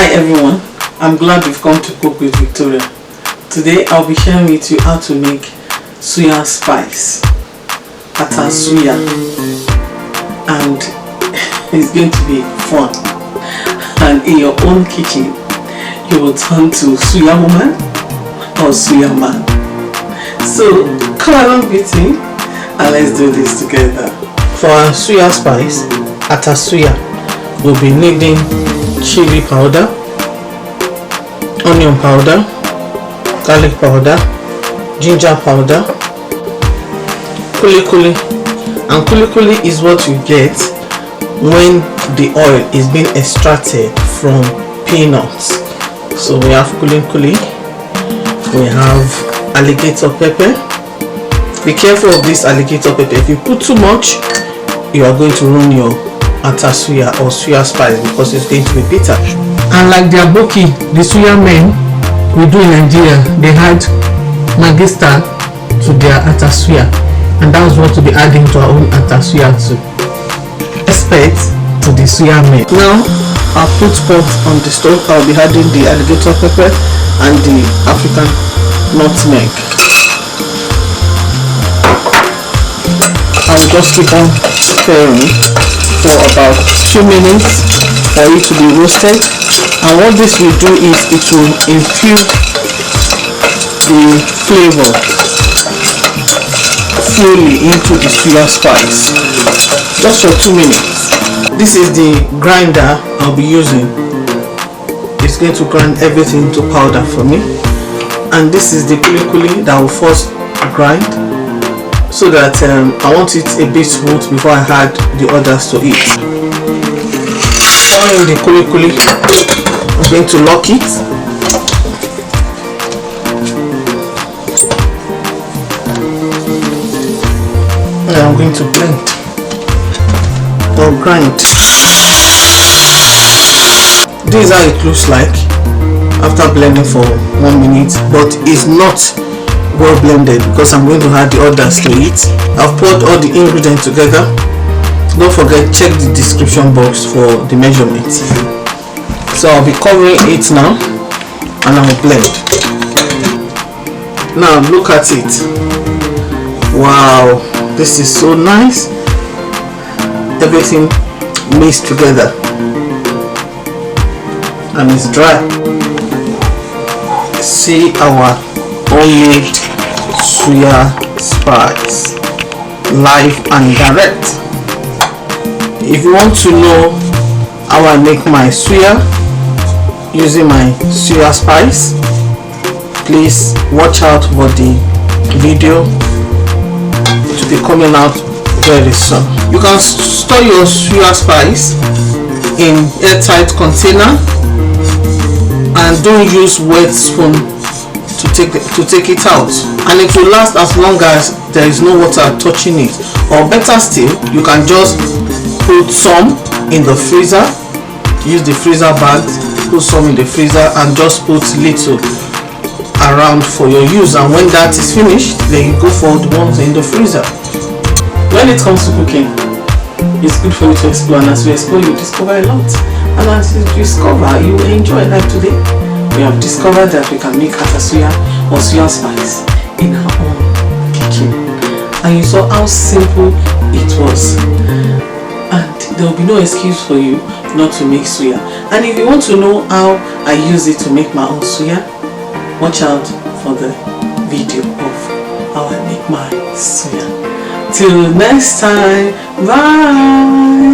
Hi everyone, I'm glad you've come to Cook with Victoria. Today I'll be sharing with you how to make Suya Spice, Ata Suya, and it's going to be fun. And in your own kitchen, you will turn to Suya woman or Suya man. So come along with me and let's do this together. For our Suya Spice, Ata Suya, we'll be needing chili powder, onion powder, garlic powder, ginger powder, kulikuli. And kulikuli is what you get when the oil is being extracted from peanuts. So we have kulikuli, we have alligator pepper. Be careful of this alligator pepper. If you put too much, you are going to ruin your Ata Suya or Suya Spice because it's going to be bitter. And like the aboki, the Suya men we do in Nigeria, they had maggi star to their Ata Suya, and that was what to be adding to our own Ata Suya too. Respect to the Suya men. Now I'll put pot on the stove. I'll be adding the alligator pepper and the African nutmeg. I'll just keep on stirring for about 2 minutes for it to be roasted. And what this will do is it will infuse the flavor fully into the Suya Spice, just for 2 minutes. This is the grinder I'll be using. It's going to grind everything to powder for me. And this is the kulikuli that will first grind, so that I want it a bit smooth before I add the others to it. Pouring the kulikuli, I'm going to lock it. And I'm going to blend or grind. This is how it looks like after blending for 1 minute, but it's not well blended because I'm going to add the others to it. I've poured all the ingredients together. Don't forget, check the description box for the measurements. So I'll be covering it now and I'll blend. Now look at it. Wow, this is so nice. Everything mixed together and it's dry. See our homemade Suya Spice, live and direct. If you want to know how I make my suya using my Suya Spice, please watch out for the video to be coming out very soon. You can store your Suya Spice in airtight container and don't use wet spoon to take it out, and it will last as long as there is no water touching it. Or better still, you can just put some in the freezer, use the freezer bag, put some in the freezer and just put little around for your use, and when that is finished then you go for the ones in the freezer. When it comes to cooking, it's good for you to explore, and as you explore you discover a lot, and as you discover you will enjoy. Like today we have discovered that we can make Ata Suya or Suya Spice in our own kitchen, and you saw how simple it was, and there will be no excuse for you not to make suya. And if you want to know how I use it to make my own suya, watch out for the video of how I make my suya. Till next time, bye.